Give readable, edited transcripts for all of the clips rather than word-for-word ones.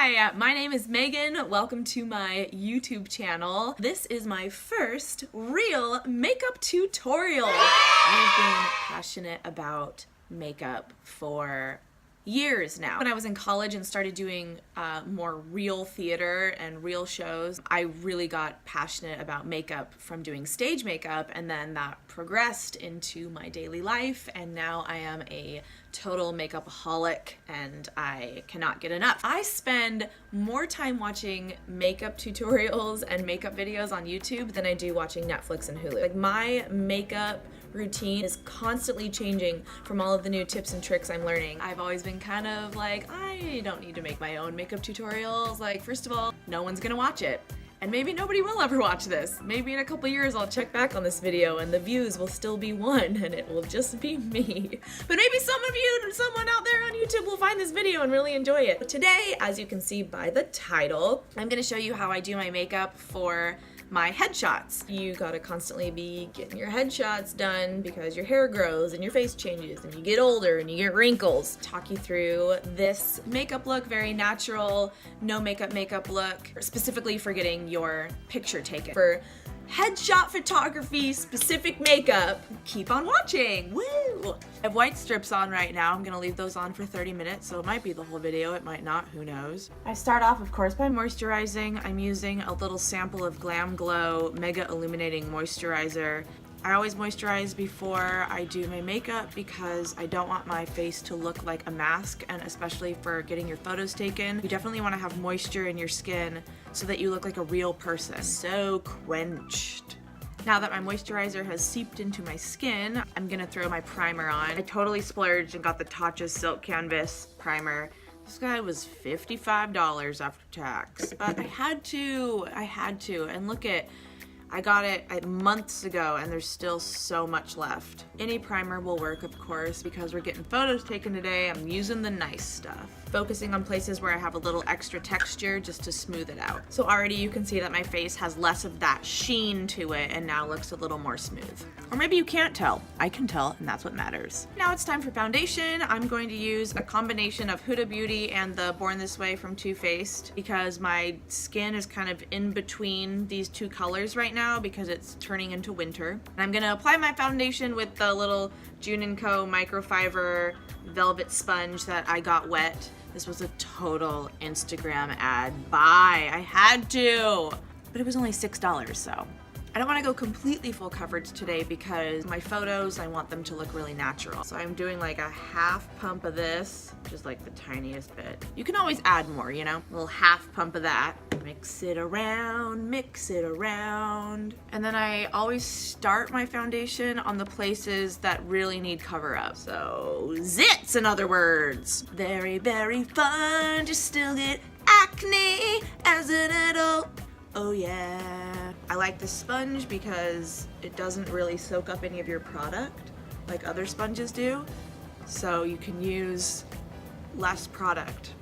Hi, my name is Megan. Welcome to my YouTube channel. This is my first real makeup tutorial. I've been passionate about makeup for years now. When I was in college and started doing more real theater and real shows, I really got passionate about makeup from doing stage makeup, and then that progressed into my daily life, and now I am a total makeupaholic and I cannot get enough. I spend more time watching makeup tutorials and makeup videos on YouTube than I do watching Netflix and Hulu. Like, my makeup routine is constantly changing from all of the new tips and tricks I'm learning. I've always been kind of like, I don't need to make my own makeup tutorials. Like, first of all, no one's gonna watch it. And maybe nobody will ever watch this. Maybe in a couple years I'll check back on this video and the views will still be 1 and it will just be me. But maybe someone out there on YouTube will find this video and really enjoy it. Today, as you can see by the title, I'm gonna show you how I do my makeup for my headshots. You gotta constantly be getting your headshots done because your hair grows and your face changes and you get older and you get wrinkles. Talk you through this makeup look, very natural, no makeup look, specifically for getting your picture taken. For headshot photography specific makeup, keep on watching. Woo! I have white strips on right now. I'm gonna leave those on for 30 minutes, so it might be the whole video, it might not, who knows. I start off, of course, by moisturizing. I'm using a little sample of Glam Glow Mega Illuminating Moisturizer. I always moisturize before I do my makeup because I don't want my face to look like a mask, and especially for getting your photos taken, you definitely want to have moisture in your skin so that you look like a real person. So quenched. Now that my moisturizer has seeped into my skin, I'm gonna throw my primer on. I totally splurged and got the Tatcha Silk Canvas primer. This guy was $55 after tax, but I had to, and look at, I got it months ago and there's still so much left. Any primer will work, of course, because we're getting photos taken today. I'm using the nice stuff. Focusing on places where I have a little extra texture just to smooth it out. So already you can see that my face has less of that sheen to it and now looks a little more smooth. Or maybe you can't tell. I can tell, and that's what matters. Now it's time for foundation. I'm going to use a combination of Huda Beauty and the Born This Way from Too Faced because my skin is kind of in between these two colors right now because it's turning into winter. And I'm gonna apply my foundation with the little June & Co. microfiber velvet sponge that I got wet. This was a total Instagram ad buy. I had to, but it was only $6, so. I don't want to go completely full coverage today because my photos, I want them to look really natural. So I'm doing like a half pump of this, just like the tiniest bit. You can always add more, you know? A little half pump of that. Mix it around, mix it around. And then I always start my foundation on the places that really need cover up. So zits, in other words. Very, very fun to still get acne as an adult. Oh yeah. I like the sponge because it doesn't really soak up any of your product like other sponges do, so you can use less product.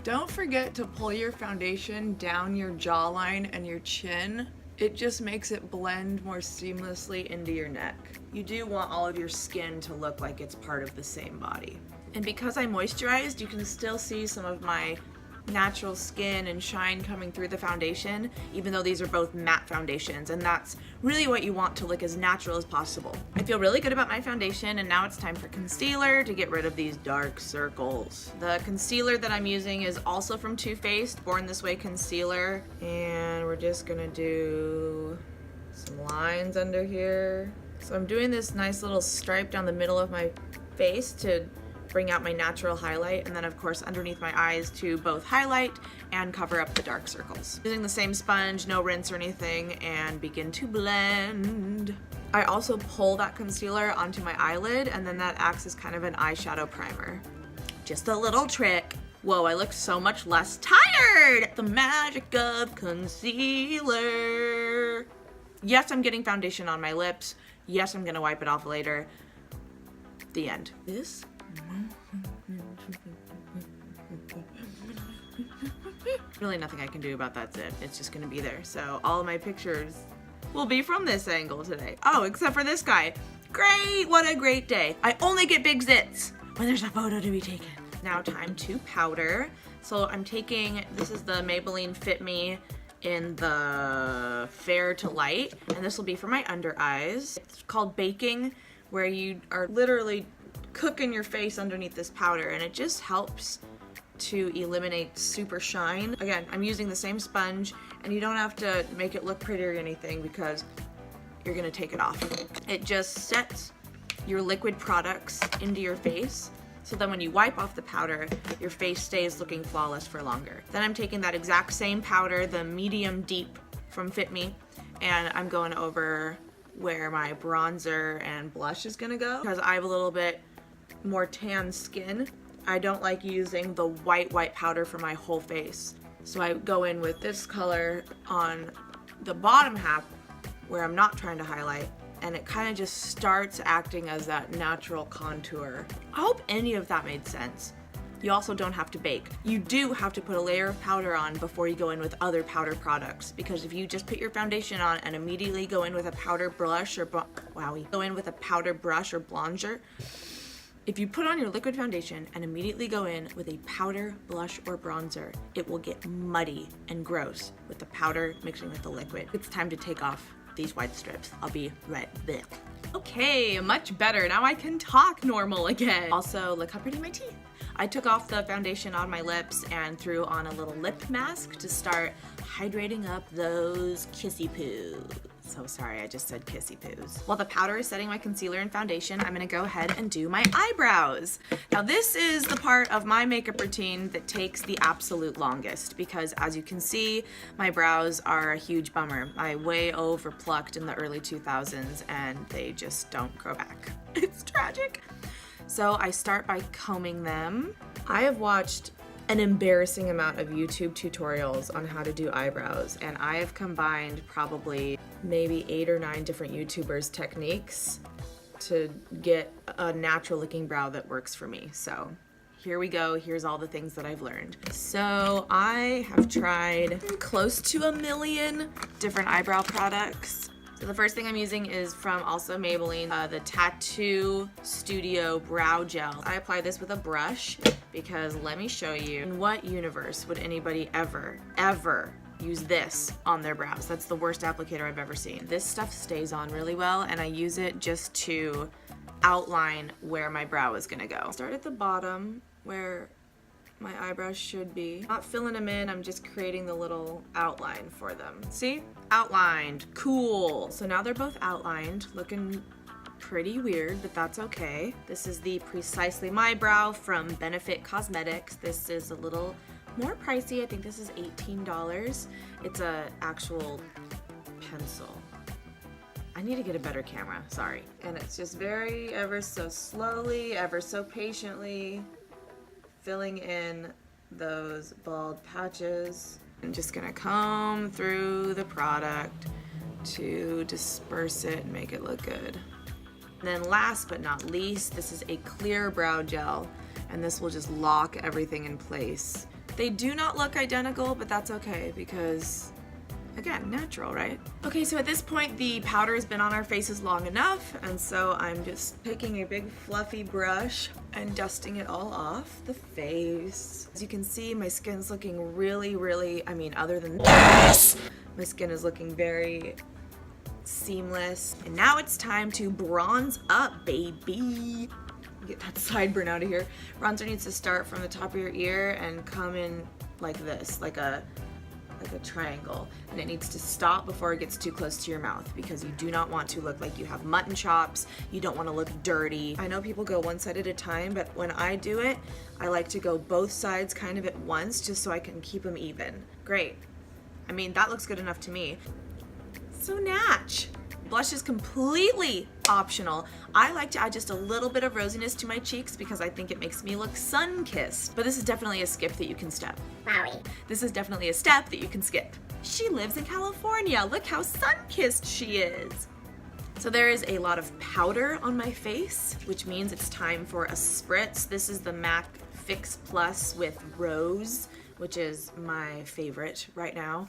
Don't forget to pull your foundation down your jawline and your chin. It just makes it blend more seamlessly into your neck. You do want all of your skin to look like it's part of the same body. And because I moisturized, you can still see some of my natural skin and shine coming through the foundation, even though these are both matte foundations, and that's really what you want to look as natural as possible. I feel really good about my foundation, and now it's time for concealer to get rid of these dark circles. The concealer that I'm using is also from Too Faced, Born This Way concealer, and we're just gonna do some lines under here. So I'm doing this nice little stripe down the middle of my face to bring out my natural highlight, and then of course underneath my eyes to both highlight and cover up the dark circles. Using the same sponge, no rinse or anything, and begin to blend. I also pull that concealer onto my eyelid, and then that acts as kind of an eyeshadow primer. Just a little trick. Whoa, I look so much less tired! The magic of concealer. Yes, I'm getting foundation on my lips. Yes, I'm gonna wipe it off later. The end. This really nothing I can do about that zit. It's just gonna be there. So all of my pictures will be from this angle today. Oh, except for this guy. Great, what a great day. I only get big zits when there's a photo to be taken. now time to powder. So I'm taking, this is the Maybelline Fit Me in the Fair to Light, and this will be for my under eyes. It's called baking, where you are literally cooking your face underneath this powder, and it just helps to eliminate super shine. Again, I'm using the same sponge, and you don't have to make it look pretty or anything because you're gonna take it off. It just sets your liquid products into your face, so then when you wipe off the powder, your face stays looking flawless for longer. Then I'm taking that exact same powder, the medium deep from Fit Me, and I'm going over where my bronzer and blush is gonna go. Because I have a little bit more tan skin, I don't like using the white powder for my whole face. So I go in with this color on the bottom half where I'm not trying to highlight, and it kind of just starts acting as that natural contour. I hope any of that made sense. You also don't have to bake. You do have to put a layer of powder on before you go in with other powder products, because if you just put your foundation on and immediately go in with a powder brush or bronzer, if you put on your liquid foundation and immediately go in with a powder, blush, or bronzer, it will get muddy and gross with the powder mixing with the liquid. It's time to take off these white strips. I'll be right back. Okay, much better. Now I can talk normal again. Also, look how pretty my teeth. I took off the foundation on my lips and threw on a little lip mask to start hydrating up those kissy poos. So sorry, I just said kissy poos. While the powder is setting my concealer and foundation, I'm gonna go ahead and do my eyebrows. Now this is the part of my makeup routine that takes the absolute longest, because as you can see, my brows are a huge bummer. I way over plucked in the early 2000s and they just don't grow back. It's tragic. So I start by combing them. I have watched an embarrassing amount of YouTube tutorials on how to do eyebrows, and I have combined probably maybe 8 or 9 different YouTubers' techniques to get a natural looking brow that works for me. So here we go. Here's all the things that I've learned. So I have tried close to 1 million different eyebrow products. So the first thing I'm using is from also Maybelline, the Tattoo Studio Brow Gel. I apply this with a brush because let me show you, in what universe would anybody ever use this on their brows? That's the worst applicator I've ever seen. This stuff stays on really well, and I use it just to outline where my brow is gonna go. Start at the bottom where my eyebrows should be. Not filling them in, I'm just creating the little outline for them. See? Outlined. Cool. So now they're both outlined, looking pretty weird, but that's okay. This is the Precisely My Brow from Benefit Cosmetics. This is a little more pricey. I think this is $18. It's a actual pencil. I need to get a better camera, sorry. And it's just very, ever so slowly, ever so patiently filling in those bald patches. I'm just gonna comb through the product to disperse it and make it look good. And then last but not least, this is a clear brow gel, and this will just lock everything in place. They do not look identical, but that's okay because, again, natural, right? Okay, so at this point, the powder has been on our faces long enough, and so I'm just taking a big fluffy brush and dusting it all off the face. As you can see, my skin's looking really, I mean, other than this, my skin is looking very seamless. And now it's time to bronze up, baby. Get that sideburn out of here. Bronzer needs to start from the top of your ear and come in like this, like a triangle, and it needs to stop before it gets too close to your mouth because you do not want to look like you have mutton chops. You don't want to look dirty. I know people go one side at a time, but when I do it, I like to go both sides kind of at once just so I can keep them even. Great. I mean, that looks good enough to me. So natch. Blush is completely optional. I like to add just a little bit of rosiness to my cheeks because I think it makes me look sun-kissed. But this is definitely a skip that you can step. Wowie. This is definitely a step that you can skip. She lives in California. Look how sun-kissed she is. So there is a lot of powder on my face, which means it's time for a spritz. This is the MAC Fix Plus with Rose, which is my favorite right now.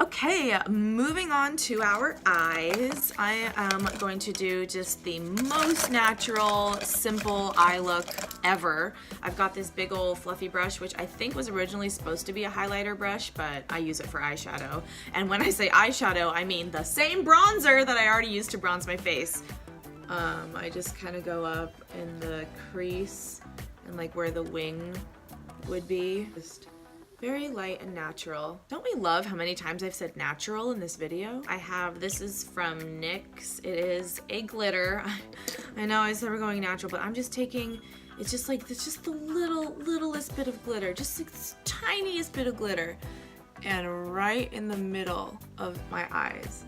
Okay. Okay, moving on to our eyes. I am going to do just the most natural, simple eye look ever. I've got this big old fluffy brush, which I think was originally supposed to be a highlighter brush, but I use it for eyeshadow. And when I say eyeshadow, I mean the same bronzer that I already used to bronze my face. I just kind of go up in the crease and like where the wing would be. Just very light and natural. Don't we love how many times I've said natural in this video? This is from NYX. It is a glitter. I know I said we're going natural, but I'm just taking, it's just the littlest bit of glitter, just like the tiniest bit of glitter, and right in the middle of my eyes.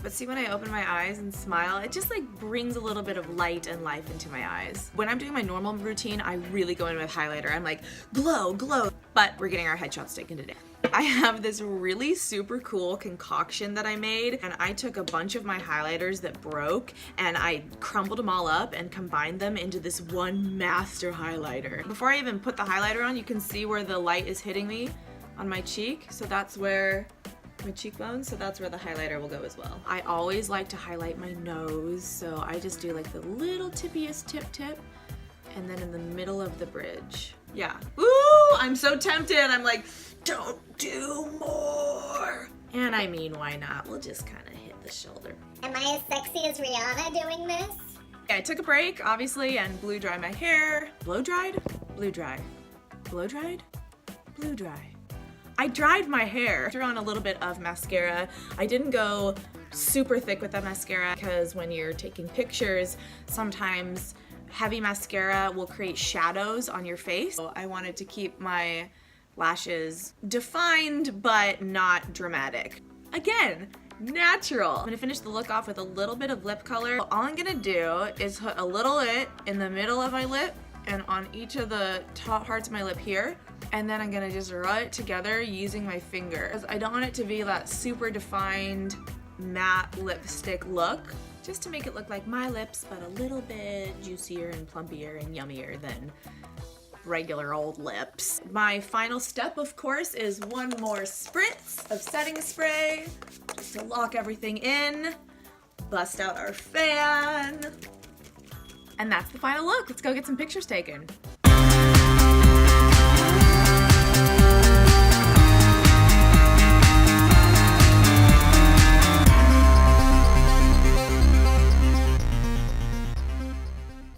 But see, when I open my eyes and smile, it just like brings a little bit of light and life into my eyes. When I'm doing my normal routine, I really go in with highlighter. I'm like, glow, glow. But we're getting our headshots taken today. I have this really super cool concoction that I made, and I took a bunch of my highlighters that broke and I crumbled them all up and combined them into this one master highlighter. Before I even put the highlighter on, you can see where the light is hitting me on my cheek. So that's where my cheekbone, so that's where the highlighter will go as well. I always like to highlight my nose, so I just do like the little tippiest tip, and then in the middle of the bridge. Yeah. Ooh, I'm so tempted. I'm like, don't do more. And I mean, why not? We'll just kind of hit the shoulder. Am I as sexy as Rihanna doing this? Yeah, I took a break, obviously, and blow dry my hair. Blow dried? Blow dry. Blow dried? Blow dry. I dried my hair. Threw on a little bit of mascara. I didn't go super thick with that mascara because when you're taking pictures, sometimes heavy mascara will create shadows on your face. So I wanted to keep my lashes defined but not dramatic. Again, natural. I'm gonna finish the look off with a little bit of lip color. All I'm gonna do is put a little bit in the middle of my lip and on each of the top parts of my lip here. And then I'm gonna just rub it together using my finger. I don't want it to be that super defined matte lipstick look, just to make it look like my lips, but a little bit juicier and plumpier and yummier than regular old lips. My final step, of course, is one more spritz of setting spray, just to lock everything in, bust out our fan, and that's the final look. Let's go get some pictures taken.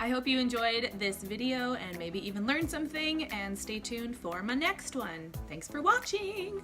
I hope you enjoyed this video and maybe even learned something, and stay tuned for my next one. Thanks for watching!